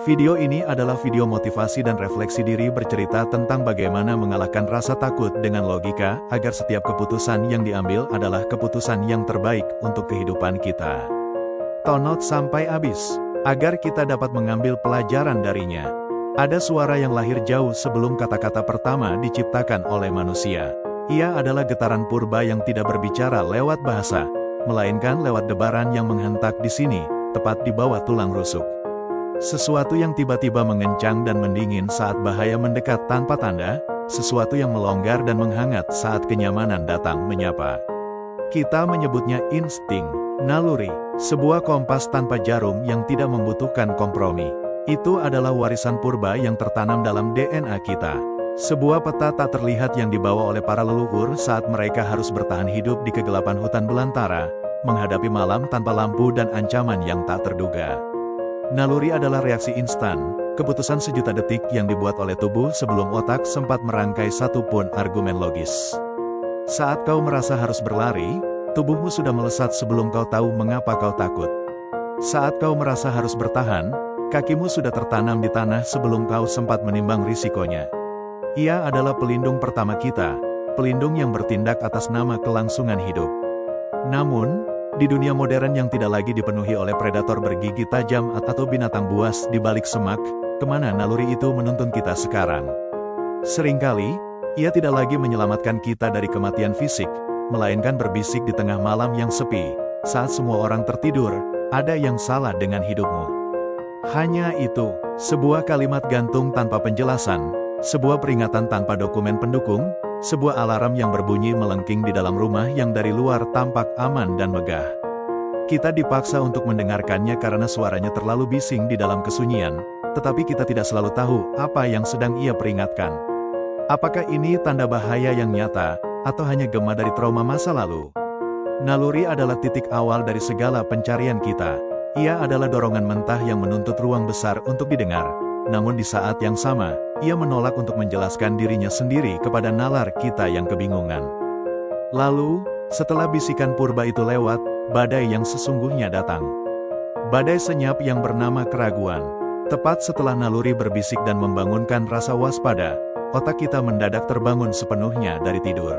Video ini adalah video motivasi dan refleksi diri bercerita tentang bagaimana mengalahkan rasa takut dengan logika, agar setiap keputusan yang diambil adalah keputusan yang terbaik untuk kehidupan kita. Tonton sampai habis, agar kita dapat mengambil pelajaran darinya. Ada suara yang lahir jauh sebelum kata-kata pertama diciptakan oleh manusia. Ia adalah getaran purba yang tidak berbicara lewat bahasa, melainkan lewat debaran yang menghentak di sini, tepat di bawah tulang rusuk. Sesuatu yang tiba-tiba mengencang dan mendingin saat bahaya mendekat tanpa tanda, sesuatu yang melonggar dan menghangat saat kenyamanan datang menyapa. Kita menyebutnya insting, naluri, sebuah kompas tanpa jarum yang tidak membutuhkan kompromi. Itu adalah warisan purba yang tertanam dalam DNA kita. Sebuah peta tak terlihat yang dibawa oleh para leluhur saat mereka harus bertahan hidup di kegelapan hutan belantara, menghadapi malam tanpa lampu dan ancaman yang tak terduga. Naluri adalah reaksi instan, keputusan sejuta detik yang dibuat oleh tubuh sebelum otak sempat merangkai satu pun argumen logis. Saat kau merasa harus berlari, tubuhmu sudah melesat sebelum kau tahu mengapa kau takut. Saat kau merasa harus bertahan, kakimu sudah tertanam di tanah sebelum kau sempat menimbang risikonya. Ia adalah pelindung pertama kita, pelindung yang bertindak atas nama kelangsungan hidup. Namun, di dunia modern yang tidak lagi dipenuhi oleh predator bergigi tajam atau binatang buas di balik semak, kemana naluri itu menuntun kita sekarang? Seringkali, ia tidak lagi menyelamatkan kita dari kematian fisik, melainkan berbisik di tengah malam yang sepi. Saat semua orang tertidur, ada yang salah dengan hidupmu. Hanya itu, sebuah kalimat gantung tanpa penjelasan, sebuah peringatan tanpa dokumen pendukung, sebuah alarm yang berbunyi melengking di dalam rumah yang dari luar tampak aman dan megah. Kita dipaksa untuk mendengarkannya karena suaranya terlalu bising di dalam kesunyian, tetapi kita tidak selalu tahu apa yang sedang ia peringatkan. Apakah ini tanda bahaya yang nyata, atau hanya gema dari trauma masa lalu? Naluri adalah titik awal dari segala pencarian kita. Ia adalah dorongan mentah yang menuntut ruang besar untuk didengar. Namun di saat yang sama, ia menolak untuk menjelaskan dirinya sendiri kepada nalar kita yang kebingungan. Lalu, setelah bisikan purba itu lewat, badai yang sesungguhnya datang. Badai senyap yang bernama keraguan. Tepat setelah naluri berbisik dan membangunkan rasa waspada, otak kita mendadak terbangun sepenuhnya dari tidur.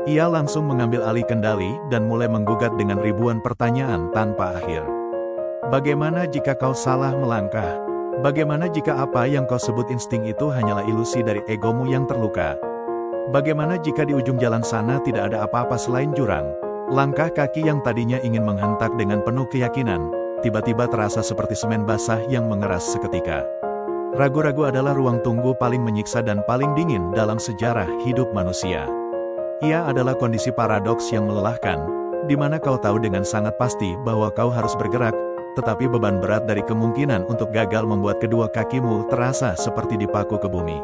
Ia langsung mengambil alih kendali dan mulai menggugat dengan ribuan pertanyaan tanpa akhir. Bagaimana jika kau salah melangkah? Bagaimana jika apa yang kau sebut insting itu hanyalah ilusi dari egomu yang terluka? Bagaimana jika di ujung jalan sana tidak ada apa-apa selain jurang? Langkah kaki yang tadinya ingin menghentak dengan penuh keyakinan, tiba-tiba terasa seperti semen basah yang mengeras seketika. Ragu-ragu adalah ruang tunggu paling menyiksa dan paling dingin dalam sejarah hidup manusia. Ia adalah kondisi paradoks yang melelahkan, di mana kau tahu dengan sangat pasti bahwa kau harus bergerak, tetapi beban berat dari kemungkinan untuk gagal membuat kedua kakimu terasa seperti dipaku ke bumi.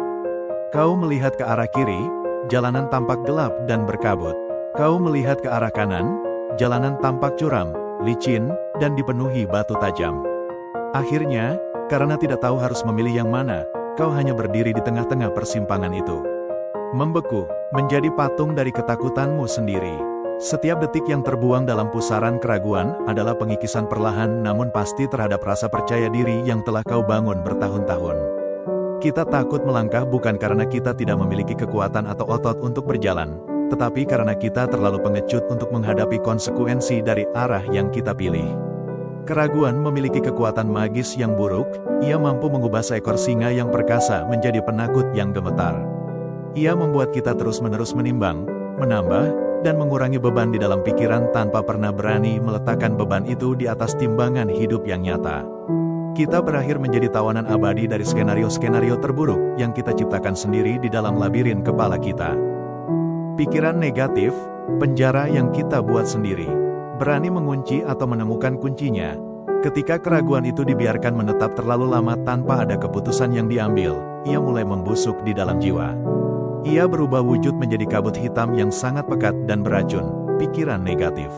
Kau melihat ke arah kiri, jalanan tampak gelap dan berkabut. Kau melihat ke arah kanan, jalanan tampak curam, licin, dan dipenuhi batu tajam. Akhirnya, karena tidak tahu harus memilih yang mana, kau hanya berdiri di tengah-tengah persimpangan itu. Membeku, menjadi patung dari ketakutanmu sendiri. Setiap detik yang terbuang dalam pusaran keraguan adalah pengikisan perlahan namun pasti terhadap rasa percaya diri yang telah kau bangun bertahun-tahun. Kita takut melangkah bukan karena kita tidak memiliki kekuatan atau otot untuk berjalan, tetapi karena kita terlalu pengecut untuk menghadapi konsekuensi dari arah yang kita pilih. Keraguan memiliki kekuatan magis yang buruk, ia mampu mengubah seekor singa yang perkasa menjadi penakut yang gemetar. Ia membuat kita terus-menerus menimbang, menambah, dan mengurangi beban di dalam pikiran tanpa pernah berani meletakkan beban itu di atas timbangan hidup yang nyata. Kita berakhir menjadi tawanan abadi dari skenario-skenario terburuk yang kita ciptakan sendiri di dalam labirin kepala kita. Pikiran negatif, penjara yang kita buat sendiri, berani mengunci atau menemukan kuncinya. Ketika keraguan itu dibiarkan menetap terlalu lama tanpa ada keputusan yang diambil, ia mulai membusuk di dalam jiwa. Ia berubah wujud menjadi kabut hitam yang sangat pekat dan beracun, pikiran negatif.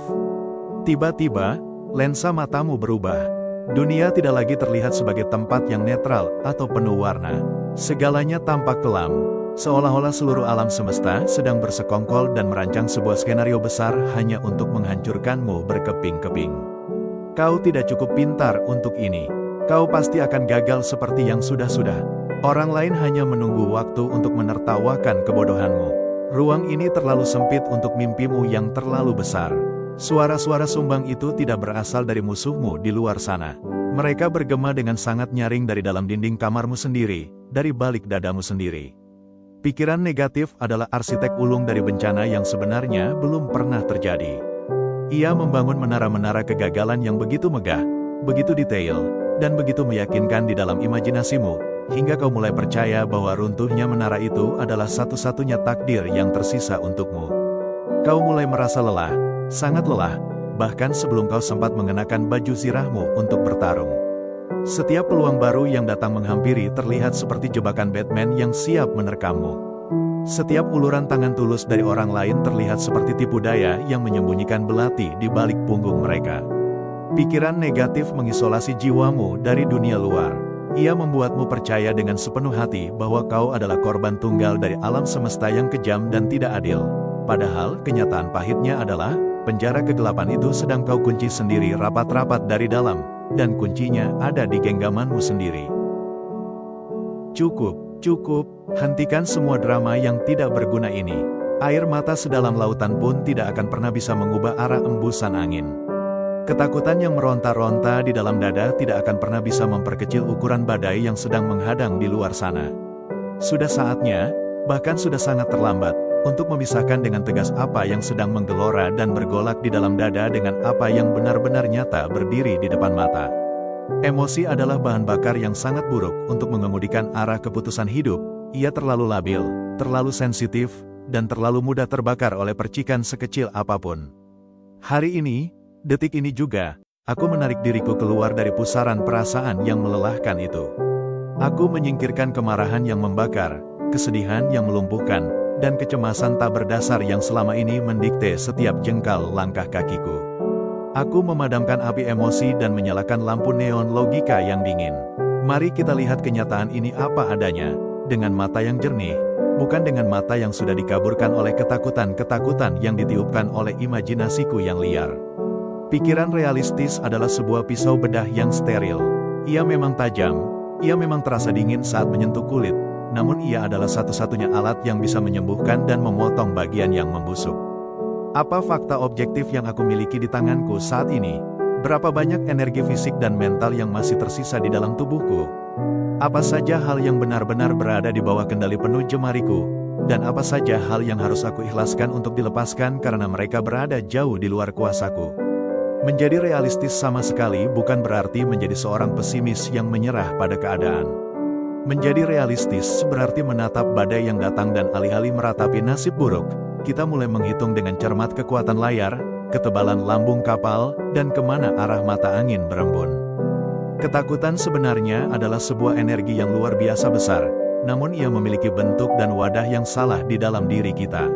Tiba-tiba, lensa matamu berubah. Dunia tidak lagi terlihat sebagai tempat yang netral atau penuh warna. Segalanya tampak kelam, seolah-olah seluruh alam semesta sedang bersekongkol dan merancang sebuah skenario besar hanya untuk menghancurkanmu berkeping-keping. Kau tidak cukup pintar untuk ini. Kau pasti akan gagal seperti yang sudah-sudah. Orang lain hanya menunggu waktu untuk menertawakan kebodohanmu. Ruang ini terlalu sempit untuk mimpimu yang terlalu besar. Suara-suara sumbang itu tidak berasal dari musuhmu di luar sana. Mereka bergema dengan sangat nyaring dari dalam dinding kamarmu sendiri, dari balik dadamu sendiri. Pikiran negatif adalah arsitek ulung dari bencana yang sebenarnya belum pernah terjadi. Ia membangun menara-menara kegagalan yang begitu megah, begitu detail, dan begitu meyakinkan di dalam imajinasimu, hingga kau mulai percaya bahwa runtuhnya menara itu adalah satu-satunya takdir yang tersisa untukmu. Kau mulai merasa lelah, sangat lelah, bahkan sebelum kau sempat mengenakan baju zirahmu untuk bertarung. Setiap peluang baru yang datang menghampiri terlihat seperti jebakan Batman yang siap menerkammu. Setiap uluran tangan tulus dari orang lain terlihat seperti tipu daya yang menyembunyikan belati di balik punggung mereka. Pikiran negatif mengisolasi jiwamu dari dunia luar. Ia membuatmu percaya dengan sepenuh hati bahwa kau adalah korban tunggal dari alam semesta yang kejam dan tidak adil. Padahal, kenyataan pahitnya adalah, penjara kegelapan itu sedang kau kunci sendiri rapat-rapat dari dalam, dan kuncinya ada di genggamanmu sendiri. Cukup, hentikan semua drama yang tidak berguna ini. Air mata sedalam lautan pun tidak akan pernah bisa mengubah arah embusan angin. Ketakutan yang meronta-ronta di dalam dada tidak akan pernah bisa memperkecil ukuran badai yang sedang menghadang di luar sana. Sudah saatnya, bahkan sudah sangat terlambat, untuk memisahkan dengan tegas apa yang sedang menggelora dan bergolak di dalam dada dengan apa yang benar-benar nyata berdiri di depan mata. Emosi adalah bahan bakar yang sangat buruk untuk mengemudikan arah keputusan hidup. Ia terlalu labil, terlalu sensitif, dan terlalu mudah terbakar oleh percikan sekecil apapun. Hari ini, detik ini juga, aku menarik diriku keluar dari pusaran perasaan yang melelahkan itu. Aku menyingkirkan kemarahan yang membakar, kesedihan yang melumpuhkan, dan kecemasan tak berdasar yang selama ini mendikte setiap jengkal langkah kakiku. Aku memadamkan api emosi dan menyalakan lampu neon logika yang dingin. Mari kita lihat kenyataan ini apa adanya, dengan mata yang jernih, bukan dengan mata yang sudah dikaburkan oleh ketakutan-ketakutan yang ditiupkan oleh imajinasiku yang liar. Pikiran realistis adalah sebuah pisau bedah yang steril. Ia memang tajam, ia memang terasa dingin saat menyentuh kulit, namun ia adalah satu-satunya alat yang bisa menyembuhkan dan memotong bagian yang membusuk. Apa fakta objektif yang aku miliki di tanganku saat ini? Berapa banyak energi fisik dan mental yang masih tersisa di dalam tubuhku? Apa saja hal yang benar-benar berada di bawah kendali penuh jemariku? Dan apa saja hal yang harus aku ikhlaskan untuk dilepaskan karena mereka berada jauh di luar kuasaku? Menjadi realistis sama sekali bukan berarti menjadi seorang pesimis yang menyerah pada keadaan. Menjadi realistis berarti menatap badai yang datang dan alih-alih meratapi nasib buruk, kita mulai menghitung dengan cermat kekuatan layar, ketebalan lambung kapal, dan kemana arah mata angin berembun. Ketakutan sebenarnya adalah sebuah energi yang luar biasa besar, namun ia memiliki bentuk dan wadah yang salah di dalam diri kita.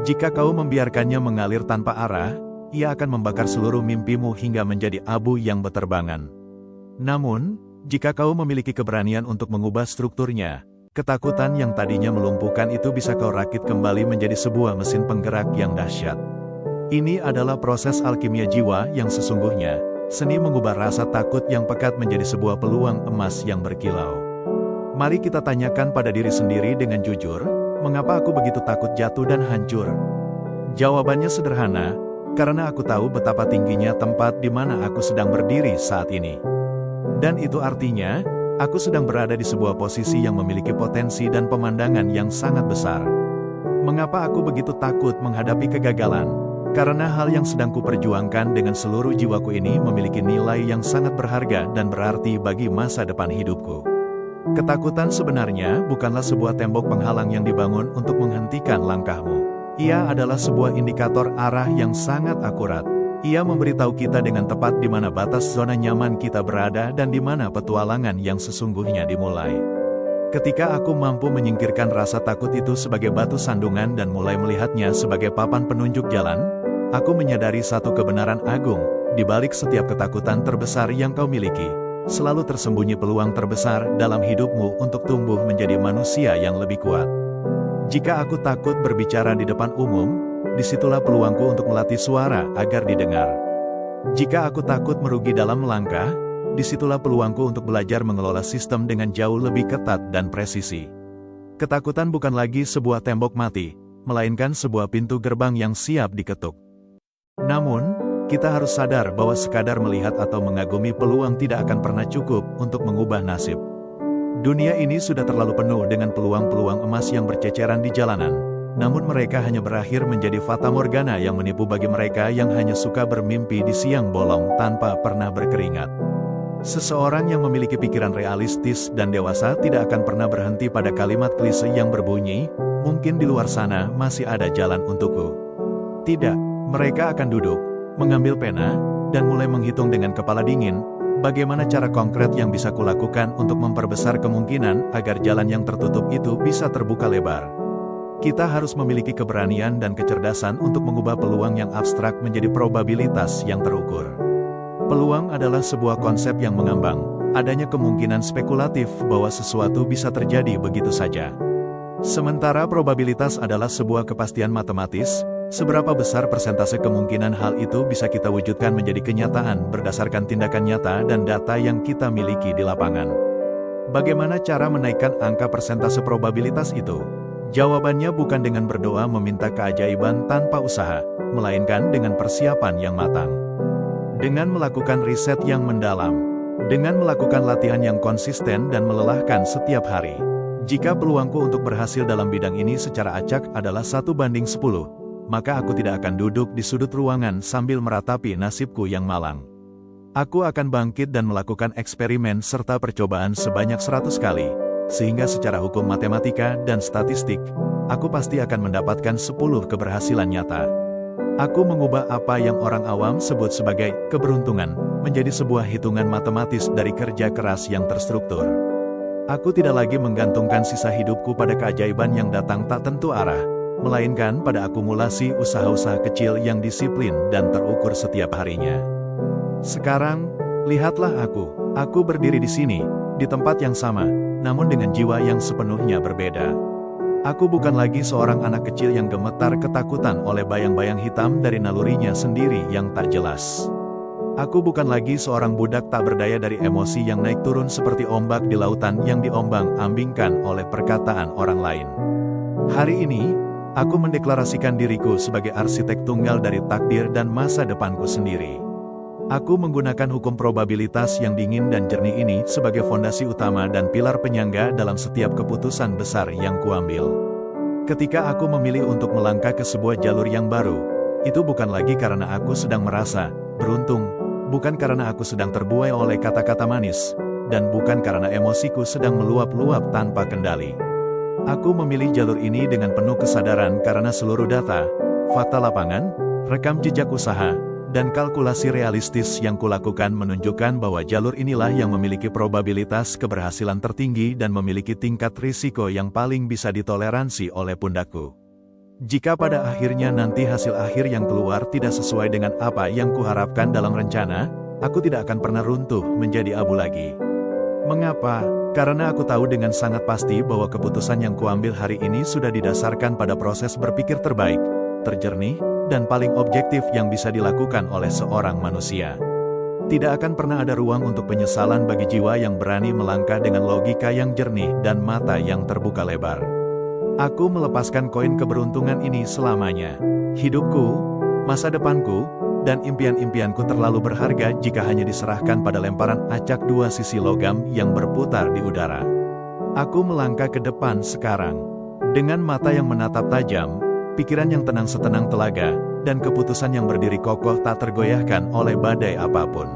Jika kau membiarkannya mengalir tanpa arah, ia akan membakar seluruh mimpimu hingga menjadi abu yang beterbangan. Namun, jika kau memiliki keberanian untuk mengubah strukturnya, ketakutan yang tadinya melumpuhkan itu bisa kau rakit kembali menjadi sebuah mesin penggerak yang dahsyat. Ini adalah proses alkimia jiwa yang sesungguhnya, seni mengubah rasa takut yang pekat menjadi sebuah peluang emas yang berkilau. Mari kita tanyakan pada diri sendiri dengan jujur, mengapa aku begitu takut jatuh dan hancur? Jawabannya sederhana, karena aku tahu betapa tingginya tempat di mana aku sedang berdiri saat ini. Dan itu artinya, aku sedang berada di sebuah posisi yang memiliki potensi dan pemandangan yang sangat besar. Mengapa aku begitu takut menghadapi kegagalan? Karena hal yang sedang kuperjuangkan dengan seluruh jiwaku ini memiliki nilai yang sangat berharga dan berarti bagi masa depan hidupku. Ketakutan sebenarnya bukanlah sebuah tembok penghalang yang dibangun untuk menghentikan langkahmu. Ia adalah sebuah indikator arah yang sangat akurat. Ia memberitahu kita dengan tepat di mana batas zona nyaman kita berada dan di mana petualangan yang sesungguhnya dimulai. Ketika aku mampu menyingkirkan rasa takut itu sebagai batu sandungan dan mulai melihatnya sebagai papan penunjuk jalan, aku menyadari satu kebenaran agung, di balik setiap ketakutan terbesar yang kau miliki, selalu tersembunyi peluang terbesar dalam hidupmu untuk tumbuh menjadi manusia yang lebih kuat. Jika aku takut berbicara di depan umum, disitulah peluangku untuk melatih suara agar didengar. Jika aku takut merugi dalam melangkah, disitulah peluangku untuk belajar mengelola sistem dengan jauh lebih ketat dan presisi. Ketakutan bukan lagi sebuah tembok mati, melainkan sebuah pintu gerbang yang siap diketuk. Namun, kita harus sadar bahwa sekadar melihat atau mengagumi peluang tidak akan pernah cukup untuk mengubah nasib. Dunia ini sudah terlalu penuh dengan peluang-peluang emas yang berceceran di jalanan, namun mereka hanya berakhir menjadi fata morgana yang menipu bagi mereka yang hanya suka bermimpi di siang bolong tanpa pernah berkeringat. Seseorang yang memiliki pikiran realistis dan dewasa tidak akan pernah berhenti pada kalimat klise yang berbunyi, "Mungkin di luar sana masih ada jalan untukku." Tidak, mereka akan duduk, mengambil pena, dan mulai menghitung dengan kepala dingin, bagaimana cara konkret yang bisa kulakukan untuk memperbesar kemungkinan agar jalan yang tertutup itu bisa terbuka lebar. Kita harus memiliki keberanian dan kecerdasan untuk mengubah peluang yang abstrak menjadi probabilitas yang terukur. Peluang adalah sebuah konsep yang mengambang, adanya kemungkinan spekulatif bahwa sesuatu bisa terjadi begitu saja. Sementara probabilitas adalah sebuah kepastian matematis, seberapa besar persentase kemungkinan hal itu bisa kita wujudkan menjadi kenyataan berdasarkan tindakan nyata dan data yang kita miliki di lapangan. Bagaimana cara menaikkan angka persentase probabilitas itu? Jawabannya bukan dengan berdoa meminta keajaiban tanpa usaha, melainkan dengan persiapan yang matang. Dengan melakukan riset yang mendalam, dengan melakukan latihan yang konsisten dan melelahkan setiap hari. Jika peluangku untuk berhasil dalam bidang ini secara acak adalah 1:10, maka aku tidak akan duduk di sudut ruangan sambil meratapi nasibku yang malang. Aku akan bangkit dan melakukan eksperimen serta percobaan sebanyak 100 kali, sehingga secara hukum matematika dan statistik, aku pasti akan mendapatkan 10 keberhasilan nyata. Aku mengubah apa yang orang awam sebut sebagai keberuntungan, menjadi sebuah hitungan matematis dari kerja keras yang terstruktur. Aku tidak lagi menggantungkan sisa hidupku pada keajaiban yang datang tak tentu arah, melainkan pada akumulasi usaha-usaha kecil yang disiplin dan terukur setiap harinya. Sekarang, lihatlah aku berdiri di sini, di tempat yang sama, namun dengan jiwa yang sepenuhnya berbeda. Aku bukan lagi seorang anak kecil yang gemetar ketakutan oleh bayang-bayang hitam dari nalurinya sendiri yang tak jelas. Aku bukan lagi seorang budak tak berdaya dari emosi yang naik turun seperti ombak di lautan yang diombang-ambingkan oleh perkataan orang lain. Hari ini, aku mendeklarasikan diriku sebagai arsitek tunggal dari takdir dan masa depanku sendiri. Aku menggunakan hukum probabilitas yang dingin dan jernih ini sebagai fondasi utama dan pilar penyangga dalam setiap keputusan besar yang kuambil. Ketika aku memilih untuk melangkah ke sebuah jalur yang baru, itu bukan lagi karena aku sedang merasa beruntung, bukan karena aku sedang terbuai oleh kata-kata manis, dan bukan karena emosiku sedang meluap-luap tanpa kendali. Aku memilih jalur ini dengan penuh kesadaran karena seluruh data, fakta lapangan, rekam jejak usaha, dan kalkulasi realistis yang kulakukan menunjukkan bahwa jalur inilah yang memiliki probabilitas keberhasilan tertinggi dan memiliki tingkat risiko yang paling bisa ditoleransi oleh pundakku. Jika pada akhirnya nanti hasil akhir yang keluar tidak sesuai dengan apa yang kuharapkan dalam rencana, aku tidak akan pernah runtuh menjadi abu lagi. Mengapa? Karena aku tahu dengan sangat pasti bahwa keputusan yang kuambil hari ini sudah didasarkan pada proses berpikir terbaik, terjernih, dan paling objektif yang bisa dilakukan oleh seorang manusia. Tidak akan pernah ada ruang untuk penyesalan bagi jiwa yang berani melangkah dengan logika yang jernih dan mata yang terbuka lebar. Aku melepaskan koin keberuntungan ini selamanya. Hidupku, masa depanku, dan impian-impianku terlalu berharga jika hanya diserahkan pada lemparan acak dua sisi logam yang berputar di udara. Aku melangkah ke depan sekarang, dengan mata yang menatap tajam, pikiran yang tenang setenang telaga, dan keputusan yang berdiri kokoh tak tergoyahkan oleh badai apapun.